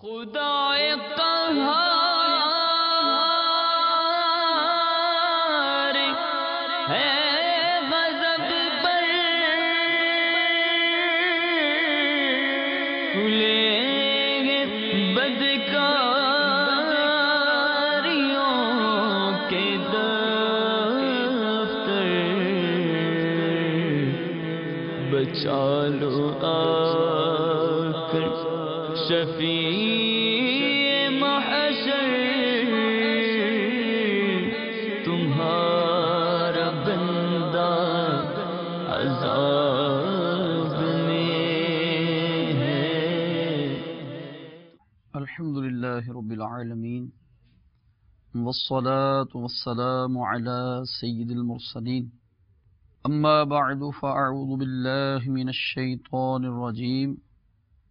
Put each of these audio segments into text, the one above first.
خدائے قہار ہے غضب پر کھلیں گے بدکاریوں کے دفتر، بچا لو آ کر شفیع محشر، تمہارا بندہ عذاب میں ہے۔ الحمدللہ رب العالمین، والصلاة والسلام على سید المرسلین، اما بعد فاعوذ باللہ من الشیطان الرجیم،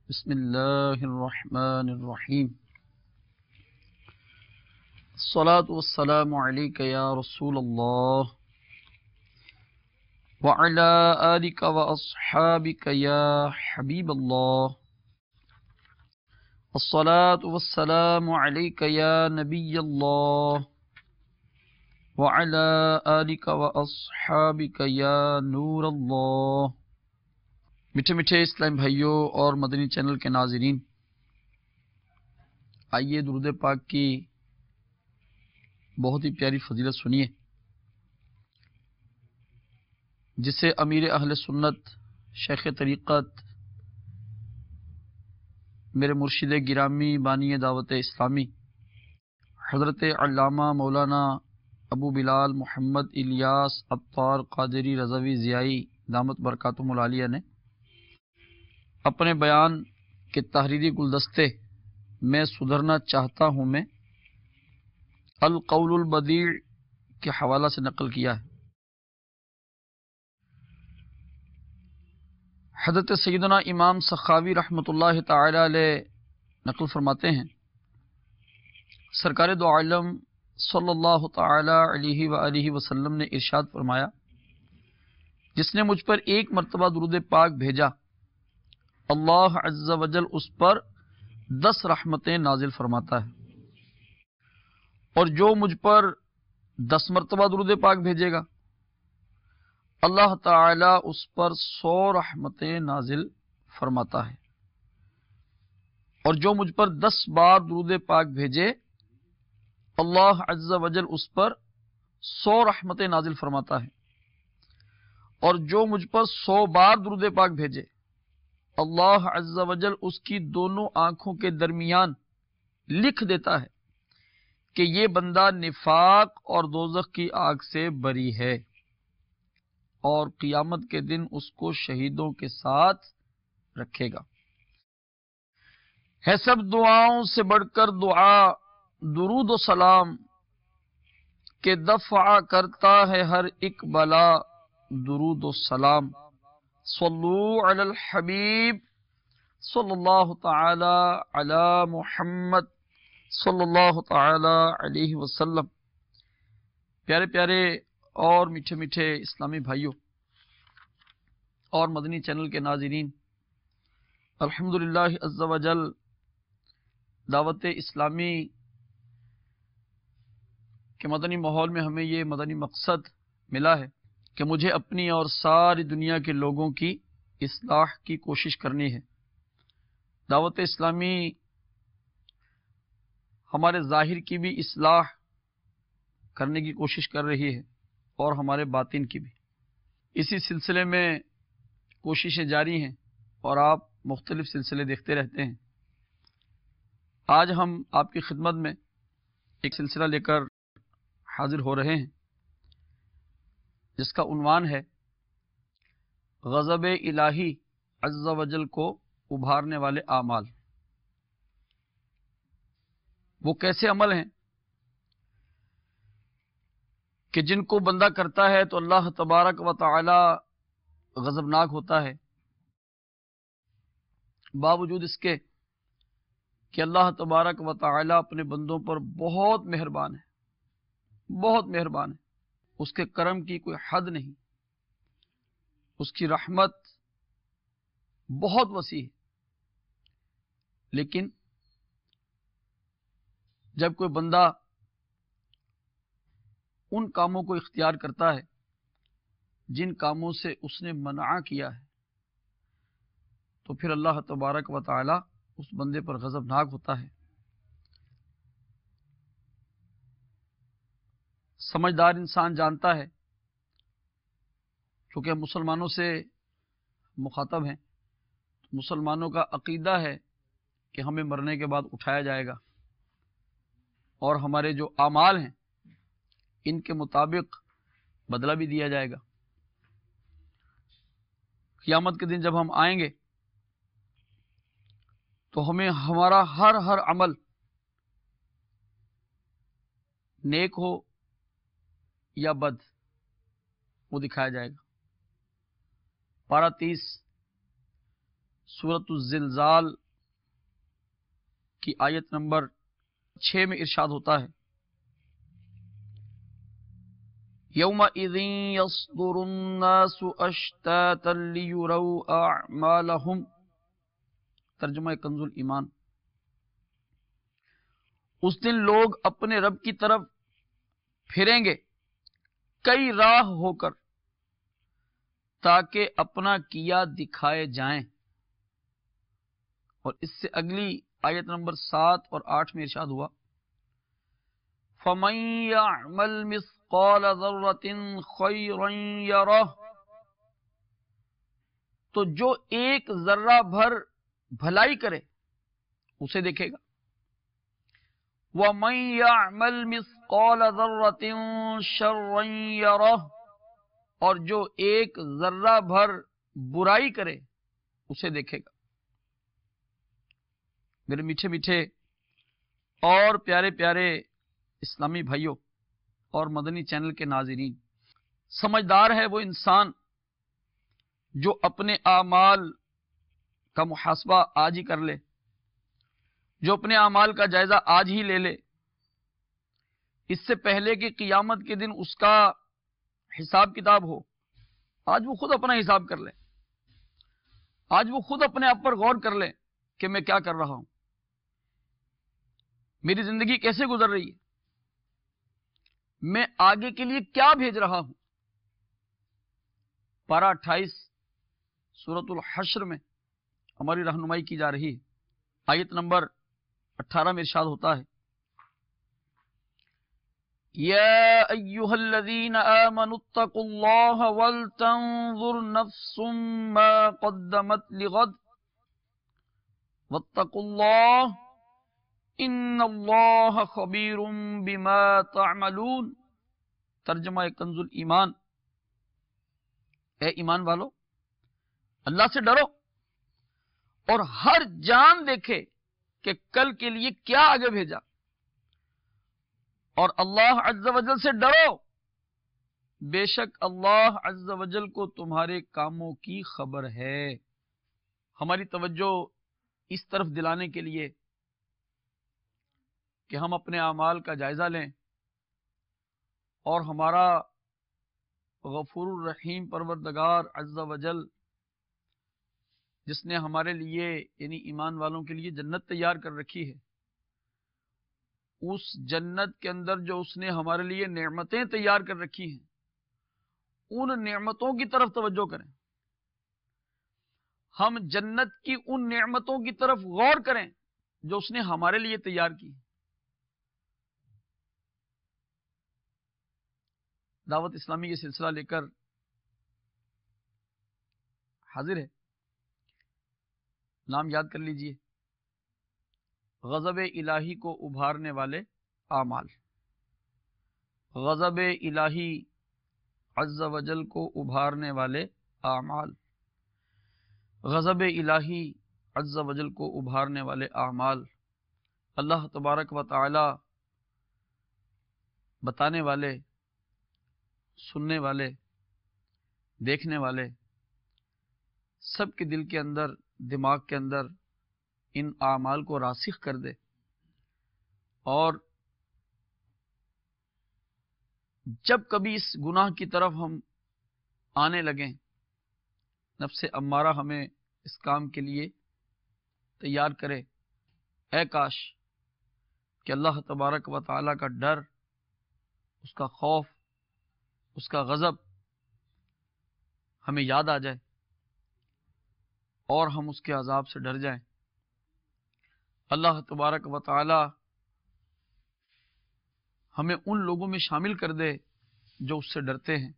بسم اللہ الرحمن الرحیم۔ الصلاة والسلام علیک یا رسول اللہ، وعلى آلک واصحابک یا حبیب اللہ، الصلاة والسلام علیک یا نبی اللہ، وعلى آلک واصحابک یا نور اللہ۔ میٹھے میٹھے اسلام بھائیوں اور مدنی چینل کے ناظرین، آئیے درود پاک کی بہت ہی پیاری فضیلت سنیے، جسے امیر اہل سنت، شیخ طریقت، میرے مرشد گرامی بانی دعوت اسلامی حضرت علامہ مولانا ابو بلال محمد الیاس عطار قادری رضوی ضیائی دامت برکاتہم العالیہ نے اپنے بیان کے تحریری گلدستے میں سدھرنا چاہتا ہوں میں القول البدیع کے حوالہ سے نقل کیا ہے۔ حضرت سیدنا امام سخاوی رحمۃ اللہ تعالی علیہ نقل فرماتے ہیں، سرکار دو عالم صلی اللہ تعالی علیہ وآلہ وسلم نے ارشاد فرمایا، جس نے مجھ پر ایک مرتبہ درود پاک بھیجا، اللہ عز و جل اس پر 10 رحمتیں نازل فرماتا ہے، اور جو مجھ پر 10 مرتبہ درود پاک بھیجے گا، اللہ تعالی اس پر 100 رحمتیں نازل فرماتا ہے، اور جو مجھ پر 10 بار درود پاک بھیجے، اللہ عز و جل اس پر 100 رحمتیں نازل فرماتا ہے، اور جو مجھ پر 100 بار درود پاک بھیجے، اللہ عز و جل اس کی دونوں آنکھوں کے درمیان لکھ دیتا ہے کہ یہ بندہ نفاق اور دوزخ کی آگ سے بری ہے، اور قیامت کے دن اس کو شہیدوں کے ساتھ رکھے گا۔ ہے سب دعاؤں سے بڑھ کر دعا درود و سلام، کہ دفع کرتا ہے ہر ایک بلا درود و سلام۔ صلو علی الحبیب صلی اللہ تعالی علی محمد صلی اللہ تعالی علیہ وسلم۔ پیارے پیارے اور میٹھے میٹھے اسلامی بھائیوں اور مدنی چینل کے ناظرین، الحمدللہ عز و جل دعوت اسلامی کے مدنی ماحول میں ہمیں یہ مدنی مقصد ملا ہے کہ مجھے اپنی اور ساری دنیا کے لوگوں کی اصلاح کی کوشش کرنی ہے۔ دعوت اسلامی ہمارے ظاہر کی بھی اصلاح کرنے کی کوشش کر رہی ہے اور ہمارے باطن کی بھی۔ اسی سلسلے میں کوششیں جاری ہیں اور آپ مختلف سلسلے دیکھتے رہتے ہیں۔ آج ہم آپ کی خدمت میں ایک سلسلہ لے کر حاضر ہو رہے ہیں، جس کا عنوان ہے غضب الہی عز و جل کو ابھارنے والے اعمال۔ وہ کیسے عمل ہیں کہ جن کو بندہ کرتا ہے تو اللہ تبارک و تعالی غضبناک ہوتا ہے، باوجود اس کے کہ اللہ تبارک و تعالی اپنے بندوں پر بہت مہربان ہے، بہت مہربان ہے، اس کے کرم کی کوئی حد نہیں، اس کی رحمت بہت وسیع ہے، لیکن جب کوئی بندہ ان کاموں کو اختیار کرتا ہے جن کاموں سے اس نے منع کیا ہے تو پھر اللہ تبارک و تعالی اس بندے پر غضبناک ہوتا ہے۔ سمجھدار انسان جانتا ہے، چونکہ ہم مسلمانوں سے مخاطب ہیں، مسلمانوں کا عقیدہ ہے کہ ہمیں مرنے کے بعد اٹھایا جائے گا اور ہمارے جو اعمال ہیں ان کے مطابق بدلہ بھی دیا جائے گا۔ قیامت کے دن جب ہم آئیں گے تو ہمیں ہمارا ہر عمل نیک ہو یا بد وہ دکھایا جائے گا۔ پارہ 30 سورۃ الزلزال کی آیت نمبر 6 میں ارشاد ہوتا ہے، یومئذ یصدر الناس اشتاتا لیروا اعمالهم، ترجمہ کنز الایمان۔ اس دن لوگ اپنے رب کی طرف پھریں گے کئی راہ ہو کر تاکہ اپنا کیا دکھائے جائیں۔ اور اس سے اگلی آیت نمبر 7 اور 8 میں ارشاد ہوا، فَمَن يَعْمَلْ مِثْقَالَ ذَرَّةٍ خَيْرًا يَرَهُ، تو جو ایک ذرہ بھر بھلائی کرے اسے دیکھے گا۔ وَمَن يَعْمَلْ مِثْقَالَ ذَرَّةٍ شَرًّا يَرَهُ، اور جو ایک ذرہ بھر برائی کرے اسے دیکھے گا۔ میرے میٹھے میٹھے اور پیارے پیارے اسلامی بھائیوں اور مدنی چینل کے ناظرین، سمجھدار ہے وہ انسان جو اپنے اعمال کا محاسبہ آج ہی کر لے، جو اپنے اعمال کا جائزہ آج ہی لے لے، اس سے پہلے کہ قیامت کے دن اس کا حساب کتاب ہو۔ آج وہ خود اپنا حساب کر لے، آج وہ خود اپنے آپ پر غور کر لے کہ میں کیا کر رہا ہوں، میری زندگی کیسے گزر رہی ہے، میں آگے کے لیے کیا بھیج رہا ہوں۔ پارہ 28 سورۃ الحشر میں ہماری رہنمائی کی جا رہی ہے۔ آیت نمبر 18 میں ارشاد ہوتا ہے، یا ایھا الذین آمنوا اتقوا اللہ ولتنظر نفس ما قدمت لغد واتقوا اللہ ان اللہ خبیر بما تعملون، ترجمہ کنز الایمان۔ اے ایمان والو، اللہ سے ڈرو اور ہر جان دیکھے کہ کل کے لیے کیا آگے بھیجا، اور اللہ عز و جل سے ڈرو، بے شک اللہ عز و جل کو تمہارے کاموں کی خبر ہے۔ ہماری توجہ اس طرف دلانے کے لیے کہ ہم اپنے اعمال کا جائزہ لیں اور ہمارا غفور الرحیم پروردگار عز و جل جس نے ہمارے لیے یعنی ایمان والوں کے لیے جنت تیار کر رکھی ہے، اس جنت کے اندر جو اس نے ہمارے لیے نعمتیں تیار کر رکھی ہیں، ان نعمتوں کی طرف توجہ کریں، ہم جنت کی ان نعمتوں کی طرف غور کریں جو اس نے ہمارے لیے تیار کی۔ دعوت اسلامی یہ سلسلہ لے کر حاضر ہے، نام یاد کر لیجئے، غضب الہی کو ابھارنے والے اعمال۔ غضب الہی عز و جل کو ابھارنے والے اعمال، غضب الہی عز و جل کو ابھارنے والے اعمال، اللہ تبارک و تعالی بتانے والے، سننے والے، دیکھنے والے سب کے دل کے اندر، دماغ کے اندر ان اعمال کو راسخ کر دے، اور جب کبھی اس گناہ کی طرف ہم آنے لگیں، نفس امارہ ہمیں اس کام کے لیے تیار کرے، اے کاش کہ اللہ تبارک و تعالیٰ کا ڈر، اس کا خوف، اس کا غضب ہمیں یاد آ جائے اور ہم اس کے عذاب سے ڈر جائیں۔ اللہ تبارک و تعالی ہمیں ان لوگوں میں شامل کر دے جو اس سے ڈرتے ہیں۔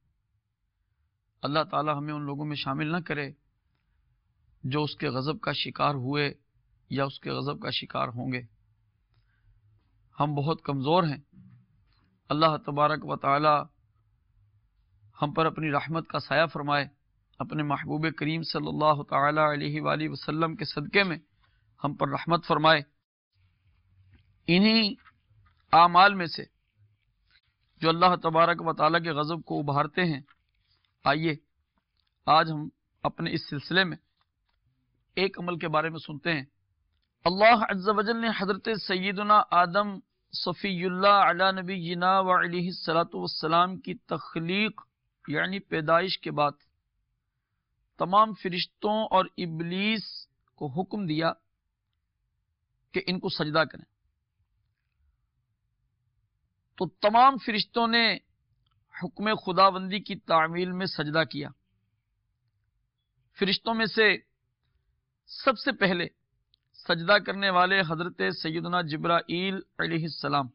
اللہ تعالی ہمیں ان لوگوں میں شامل نہ کرے جو اس کے غضب کا شکار ہوئے یا اس کے غضب کا شکار ہوں گے۔ ہم بہت کمزور ہیں، اللہ تبارک و تعالی ہم پر اپنی رحمت کا سایہ فرمائے، اپنے محبوب کریم صلی اللہ تعالی علیہ وآلہ وسلم کے صدقے میں ہم پر رحمت فرمائے۔ انہی اعمال میں سے جو اللہ تبارک و تعالی کے غضب کو ابھارتے ہیں، آئیے آج ہم اپنے اس سلسلے میں ایک عمل کے بارے میں سنتے ہیں۔ اللہ عز و جل نے حضرت سیدنا آدم صفی اللہ علی نبینا و علیہ الصلوۃ والسلام کی تخلیق یعنی پیدائش کے بعد تمام فرشتوں اور ابلیس کو حکم دیا کہ ان کو سجدہ کریں، تو تمام فرشتوں نے حکم خداوندی کی تعمیل میں سجدہ کیا۔ فرشتوں میں سے سب سے پہلے سجدہ کرنے والے حضرت سیدنا جبرائیل علیہ السلام،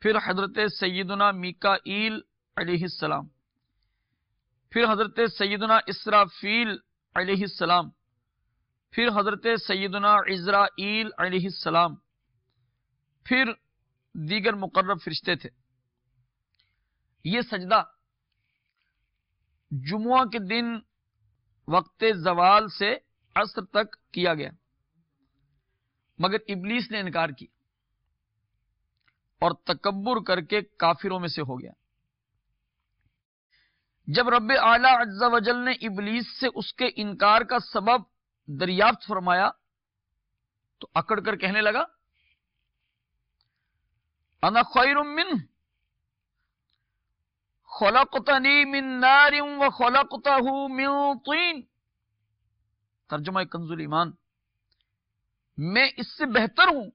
پھر حضرت سیدنا میکائیل علیہ السلام، پھر حضرت سیدنا اسرافیل علیہ السلام، پھر حضرت سیدنا عزرائیل علیہ السلام، پھر دیگر مقرب فرشتے تھے۔ یہ سجدہ جمعہ کے دن وقت زوال سے عصر تک کیا گیا، مگر ابلیس نے انکار کیا اور تکبر کر کے کافروں میں سے ہو گیا۔ جب رب اعلی عز و جل نے ابلیس سے اس کے انکار کا سبب دریافت فرمایا تو اکڑ کر کہنے لگا انا خیر منہ خلقتنی من نار وخلقتہ من طین۔ ترجمہ کنز الایمان، میں اس سے بہتر ہوں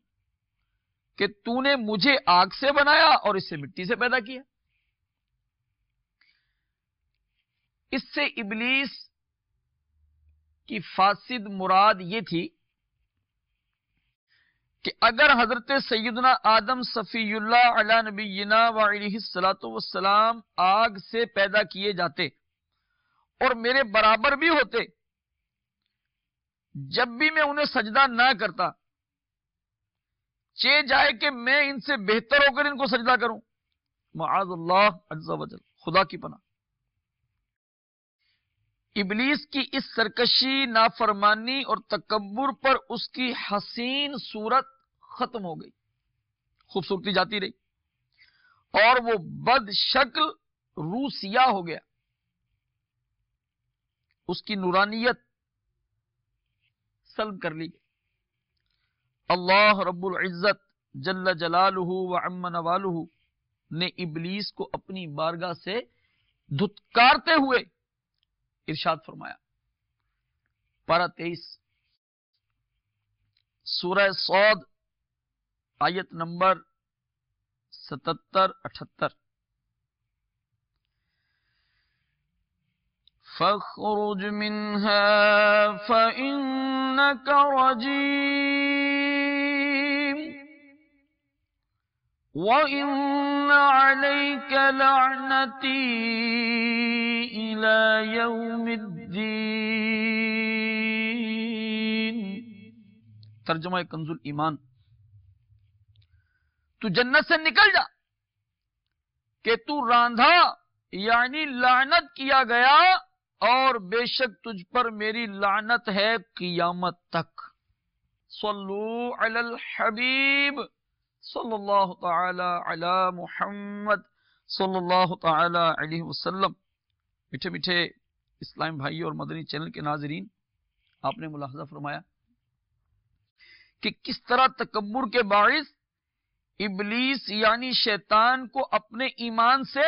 کہ تو نے مجھے آگ سے بنایا اور اس سے مٹی سے پیدا کیا۔ اس سے ابلیس کی فاسد مراد یہ تھی کہ اگر حضرت سیدنا آدم صفی اللہ علی نبینا و علیہ الصلوۃ والسلام آگ سے پیدا کیے جاتے اور میرے برابر بھی ہوتے، جب بھی میں انہیں سجدہ نہ کرتا، چاہے جائے کہ میں ان سے بہتر ہو کر ان کو سجدہ کروں، معاذ اللہ عز و جل، خدا کی پناہ۔ ابلیس کی اس سرکشی، نافرمانی اور تکبر پر اس کی حسین صورت ختم ہو گئی، خوبصورتی جاتی رہی اور وہ بد شکل روح سیاہ ہو گیا، اس کی نورانیت سلب کر لی گئی۔ اللہ رب العزت جل جلالہ و عم نوالہ نے ابلیس کو اپنی بارگاہ سے دھتکارتے ہوئے ارشاد فرمایا، پارہ 23 سورہ صاد آیت نمبر 77-78، فَاخْرُجْ مِنْهَا فَإِنَّكَ رَجِيمٌ وَإِنَّ عَلَيْكَ لَعْنَتِي إِلَى يَوْمِ الدِّينِ۔ ترجمہ کنز الایمان، تو جنت سے نکل جا کہ تو راندھا یعنی لعنت کیا گیا، اور بے شک تجھ پر میری لعنت ہے قیامت تک۔ صلو علی الحبیب صلی اللہ تعالی علی محمد صلی اللہ تعالی علیہ وسلم۔ میٹھے میٹھے اسلام بھائی اور مدنی چینل کے ناظرین، آپ نے ملاحظہ فرمایا کہ کس طرح تکبر کے باعث ابلیس یعنی شیطان کو اپنے ایمان سے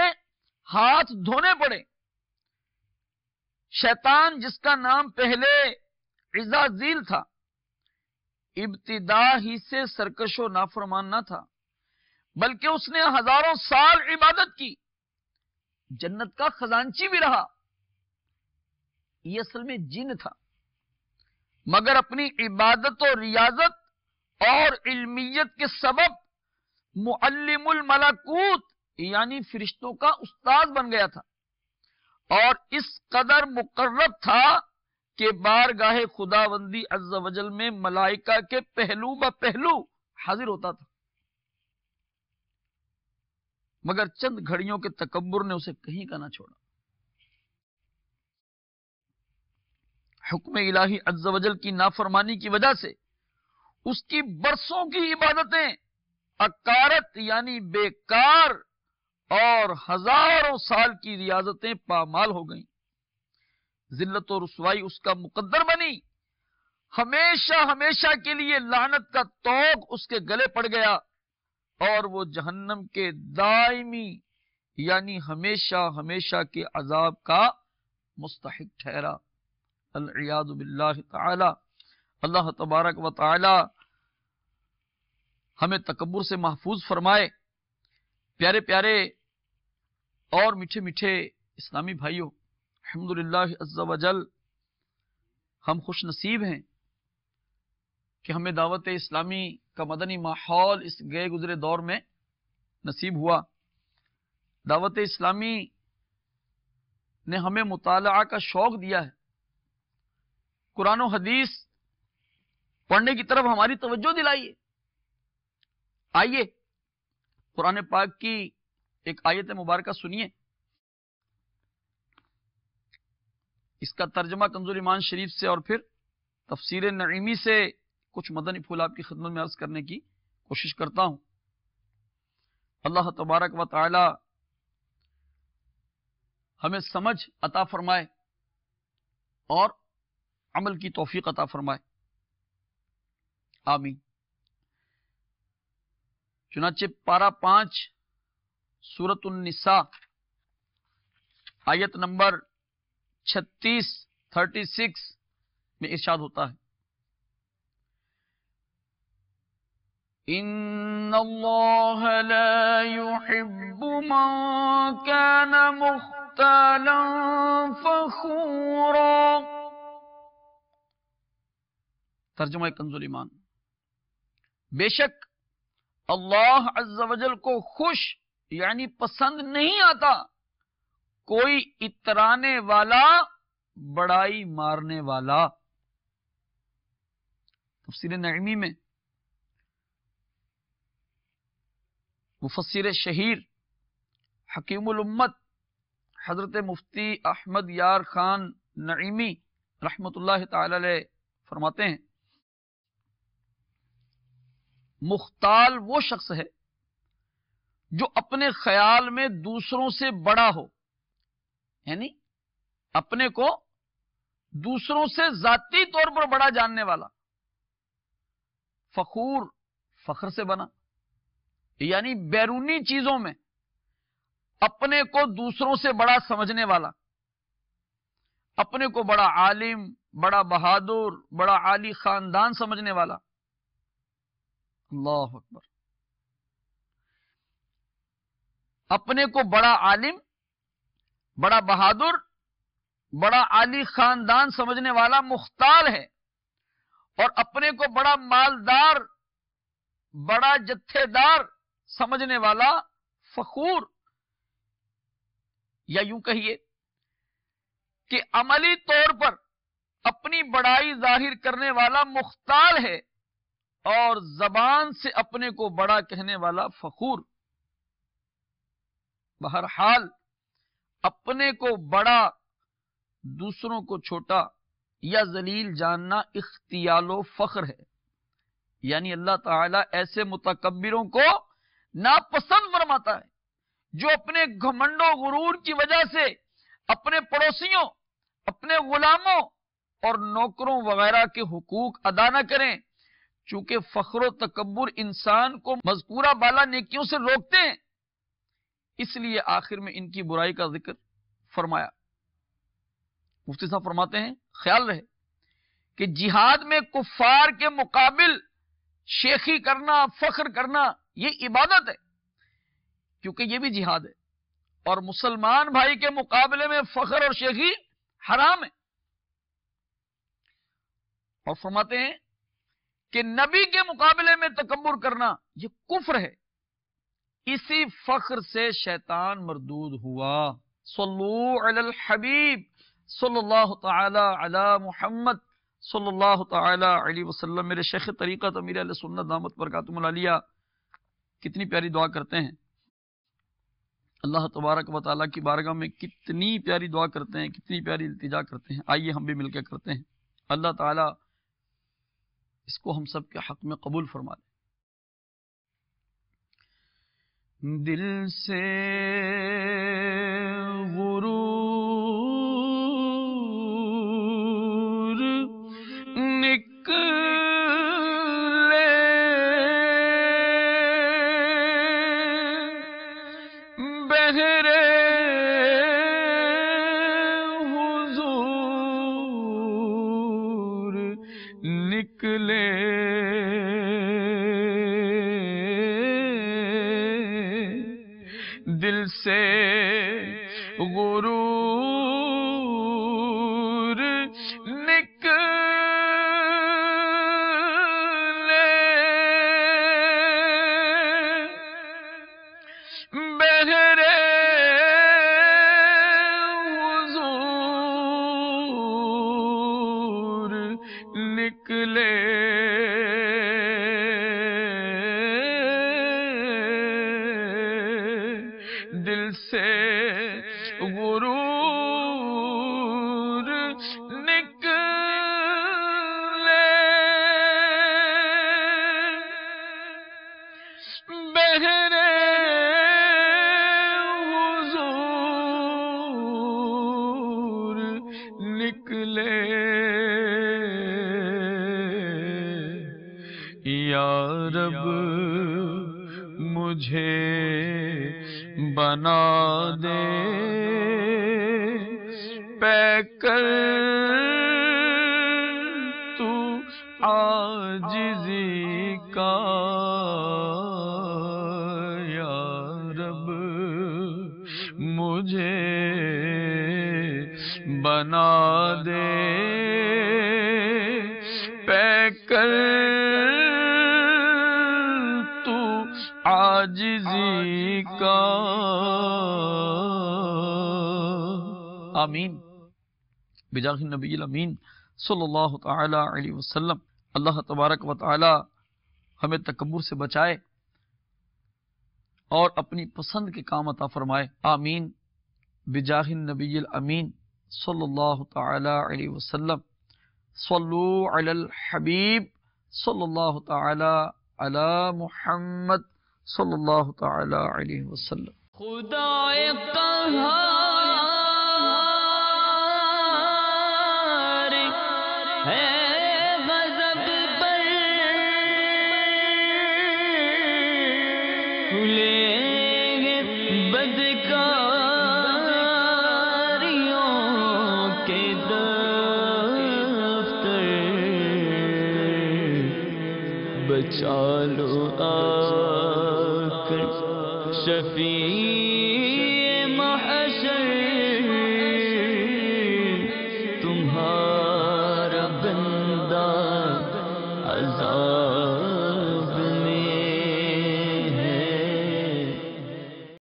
ہاتھ دھونے پڑے۔ شیطان جس کا نام پہلے عزازیل تھا، ابتدا ہی سے سرکش و نافرمان نہ تھا، بلکہ اس نے ہزاروں سال عبادت کی، جنت کا خزانچی بھی رہا۔ یہ اصل میں جن تھا، مگر اپنی عبادت و ریاضت اور علمیت کے سبب معلم الملکوت یعنی فرشتوں کا استاد بن گیا تھا، اور اس قدر مقرب تھا کہ بارگاہ خداوندی عز و جل میں ملائکہ کے پہلو بہ پہلو حاضر ہوتا تھا، مگر چند گھڑیوں کے تکبر نے اسے کہیں کا نہ چھوڑا۔ حکم الہی عز و جل کی نافرمانی کی وجہ سے اس کی برسوں کی عبادتیں اکارت یعنی بیکار اور ہزاروں سال کی ریاضتیں پامال ہو گئیں۔ ذلت و رسوائی اس کا مقدر بنی، ہمیشہ ہمیشہ کے لیے لعنت کا طوق اس کے گلے پڑ گیا، اور وہ جہنم کے دائمی یعنی ہمیشہ ہمیشہ کے عذاب کا مستحق ٹھہرا۔ العیاذ باللہ تعالی۔ اللہ تبارک و تعالی ہمیں تکبر سے محفوظ فرمائے۔ پیارے پیارے اور میٹھے میٹھے اسلامی بھائیوں، الحمدللہ عز و جل ہم خوش نصیب ہیں کہ ہمیں دعوت اسلامی کا مدنی ماحول اس گئے گزرے دور میں نصیب ہوا۔ دعوت اسلامی نے ہمیں مطالعہ کا شوق دیا ہے، قرآن و حدیث پڑھنے کی طرف ہماری توجہ دلائیے۔ آئیے قرآن پاک کی ایک آیت مبارکہ سنیے، اس کا ترجمہ کنز الایمان شریف سے اور پھر تفسیر نعیمی سے کچھ مدنی پھول آپ کی خدمت میں عرض کرنے کی کوشش کرتا ہوں۔ اللہ تبارک و تعالی ہمیں سمجھ عطا فرمائے اور عمل کی توفیق عطا فرمائے، آمین۔ چنانچہ پارہ 5 سورۃ النساء آیت نمبر 36 میں ارشاد ہوتا ہے، ان اللہ لا يحب من كان مختالا فخورا۔ ترجمہ کنز الایمان، بے شک اللہ عز و جل کو خوش یعنی پسند نہیں آتا کوئی اترانے والا، بڑائی مارنے والا۔ تفسیر نعیمی میں مفسر شہیر حکیم الامت حضرت مفتی احمد یار خان نعیمی رحمت اللہ تعالی علیہ فرماتے ہیں، مختال وہ شخص ہے جو اپنے خیال میں دوسروں سے بڑا ہو، یعنی اپنے کو دوسروں سے ذاتی طور پر بڑا جاننے والا۔ فخور فخر سے بنا، یعنی بیرونی چیزوں میں اپنے کو دوسروں سے بڑا سمجھنے والا، اپنے کو بڑا عالم، بڑا بہادر، بڑا عالی خاندان سمجھنے والا۔ اللہ اکبر۔ اپنے کو بڑا عالم، بڑا بہادر، بڑا عالی خاندان سمجھنے والا مختال ہے، اور اپنے کو بڑا مالدار، بڑا جتھے دار سمجھنے والا فخور، یا یوں کہیے کہ عملی طور پر اپنی بڑائی ظاہر کرنے والا مختال ہے، اور زبان سے اپنے کو بڑا کہنے والا فخور۔ بہرحال اپنے کو بڑا، دوسروں کو چھوٹا یا ذلیل جاننا اختیال و فخر ہے، یعنی اللہ تعالیٰ ایسے متکبروں کو ناپسند فرماتا ہے جو اپنے گھمنڈ و غرور کی وجہ سے اپنے پڑوسیوں، اپنے غلاموں اور نوکروں وغیرہ کے حقوق ادا نہ کریں، چونکہ فخر و تکبر انسان کو مذکورہ بالا نیکیوں سے روکتے ہیں، اس لیے آخر میں ان کی برائی کا ذکر فرمایا۔ مفتی صاحب فرماتے ہیں، خیال رہے کہ جہاد میں کفار کے مقابل شیخی کرنا، فخر کرنا، یہ عبادت ہے، کیونکہ یہ بھی جہاد ہے، اور مسلمان بھائی کے مقابلے میں فخر اور شیخی حرام ہے۔ اور فرماتے ہیں کہ نبی کے مقابلے میں تکبر کرنا یہ کفر ہے، اسی فخر سے شیطان مردود ہوا۔ صلو علی الحبیب صلی اللہ تعالی علی محمد صلی اللہ تعالی علیہ وسلم۔ میرے شیخ طریقت امیر اہل سنت دامت برکاتہم العالیہ کتنی پیاری دعا کرتے ہیں، اللہ تبارک و تعالیٰ کی بارگاہ میں کتنی پیاری دعا کرتے ہیں، کتنی پیاری التجا کرتے ہیں۔ آئیے ہم بھی مل کے کرتے ہیں، اللہ تعالیٰ اس کو ہم سب کے حق میں قبول فرما لے۔ دل سے غرور نکلے، بہرے حضور نکلے، دل سے غرور نکلے، بہرے حضور نکلے، دل سے غرور نکلے، بہرے حضور نکلے، یا رب مجھے بنا دے پیکر تو عاجزی کا، یا رب مجھے بنا دے پیکر تو عاجزی کا، آمین بجاہ النبی الامین صلی اللہ تعالی علیہ وسلم۔ اللہ تبارک و تعالی ہمیں تکبر سے بچائے اور اپنی پسند کے کام عطا فرمائے، آمین بجاہ النبی الامین صلی اللہ تعالی علیہ وسلم۔ صلو علی الحبیب صلی اللہ تعالی علی محمد صلی اللہ تعالی علیہ وسلم۔ خدائے قہار ہے غضب پر، کھلیں گے بدکاریوں کے دفتر، بچا لو آ کر شفیع